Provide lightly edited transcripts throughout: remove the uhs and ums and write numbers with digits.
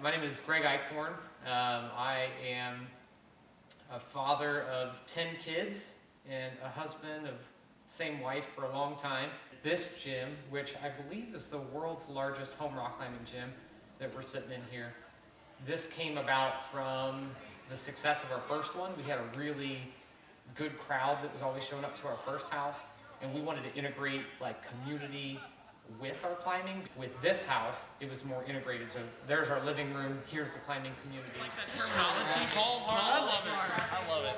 My name is Gregg Eichhorn. I am a father of 10 kids and a husband of same wife for a long time. This gym, which I believe is the world's largest home rock climbing gym that we're sitting in here, this came about from the success of our first one. We had a really good crowd that was always showing up to our first house, and we wanted to integrate like community with our climbing. With this house, it was more integrated. So there's our living room, here's the climbing community. Like that technology, balls hard. I love it. I love it.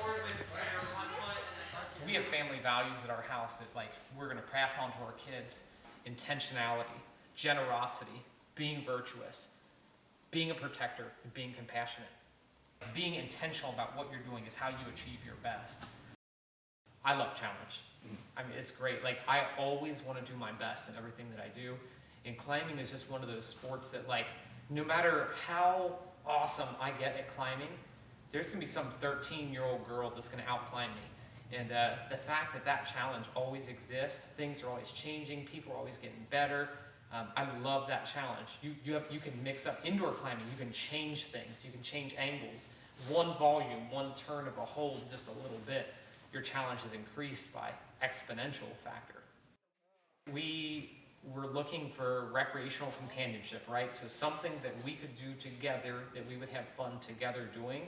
We have family values at our house that like we're gonna pass on to our kids. Intentionality, generosity, being virtuous, being a protector, and being compassionate. Being intentional about what you're doing is how you achieve your best. I love challenge. I mean, it's great. Like, I always want to do my best in everything that I do. And climbing is just one of those sports that, like, no matter how awesome I get at climbing, there's going to be some 13-year-old girl that's going to outclimb me. And the fact that that challenge always exists, things are always changing, people are always getting better. I love that challenge. You can mix up indoor climbing, you can change things, you can change angles. One volume, one turn of a hold just a little bit, your challenge is increased by exponential factor. We were looking for recreational companionship, right? So something that we could do together, that we would have fun together doing,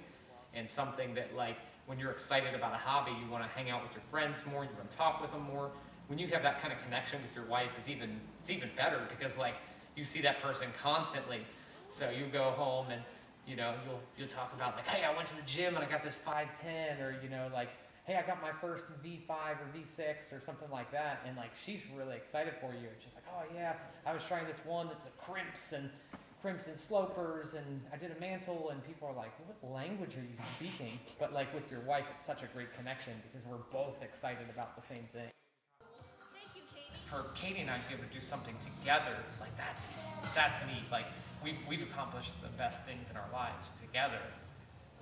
and something that, like, when you're excited about a hobby, you want to hang out with your friends more, you want to talk with them more. When you have that kind of connection with your wife, it's even better, because like you see that person constantly. So you go home and you'll talk about like, hey, I went to the gym and I got this 5'10", or like, hey, I got my first V5 or V6 or something like that, and like she's really excited for you. She's like, oh yeah, I was trying this one that's a crimps and slopers, and I did a mantle, and people are like, what language are you speaking? But like with your wife, it's such a great connection because we're both excited about the same thing. For Katie and I to be able to do something together, like that's neat. Like we've accomplished the best things in our lives together,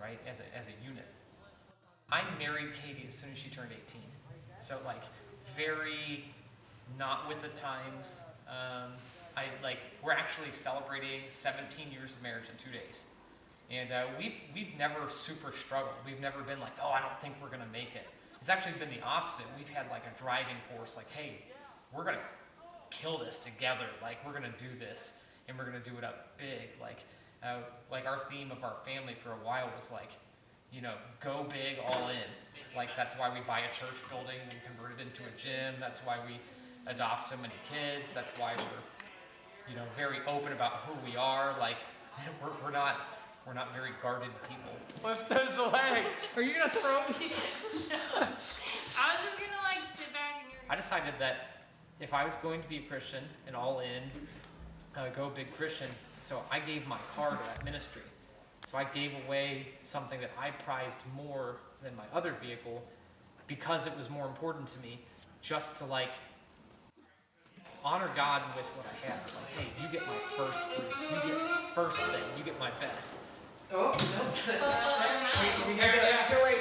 right? As a unit. I married Katie as soon as she turned 18, so like very not with the times. We're actually celebrating 17 years of marriage in 2 days, and we've never super struggled. We've never been like, oh, I don't think we're gonna make it. It's actually been the opposite. We've had like a driving force, like, hey, we're gonna kill this together. Like, we're gonna do this, and we're gonna do it up big. Like our theme of our family for a while was like, go big, all in. Like, that's why we buy a church building and convert it into a gym. That's why we adopt so many kids. That's why we're, very open about who we are. Like, we're not very guarded people. Lift those legs. Are you gonna throw me? No. I was just gonna like sit back and I decided that if I was going to be a Christian and all in, go big Christian, so I gave my car to that ministry. So I gave away something that I prized more than my other vehicle because it was more important to me, just to like honor God with what I have. Like, hey, you get my first fruits, you get first thing, you get my best. Oh, no. We have to wait.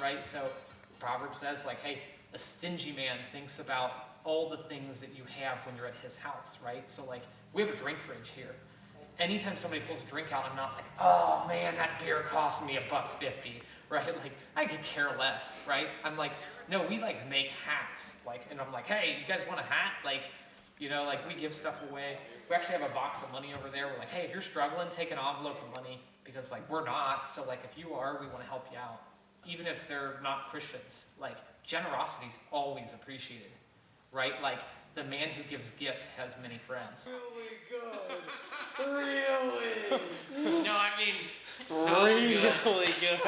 Right? So Proverbs says like, hey, a stingy man thinks about all the things that you have when you're at his house, right? So like, we have a drink fridge here. Anytime somebody pulls a drink out, I'm not like, oh man, that beer cost me $1.50, right? Like, I could care less, right? I'm like, no, we like make hats, like, and I'm like, hey, you guys want a hat? Like, like we give stuff away. We actually have a box of money over there. We're like, hey, if you're struggling, take an envelope of money, because like we're not. So like, if you are, we want to help you out. Even if they're not Christians, like generosity is always appreciated, right? Like the man who gives gifts has many friends. Really good. Really. No, I mean, so Really good.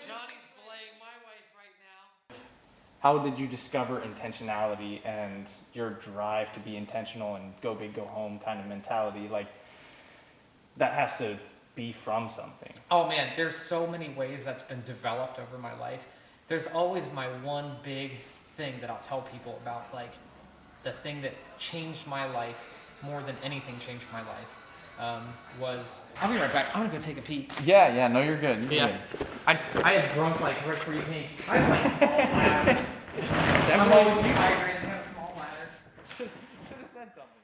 Johnny's playing my wife right now. How did you discover intentionality and your drive to be intentional and go big, go home kind of mentality? Like, that has to be from something. Oh man, there's so many ways that's been developed over my life. There's always my one big thing that I'll tell people about, like the thing that changed my life more than anything changed my life was, I'll be right back, I'm gonna go take a pee. Yeah, no, you're good. You're yeah. good. I had drunk like right before you came. I had my small I'm always dehydrated and have a small bladder. Should have said something.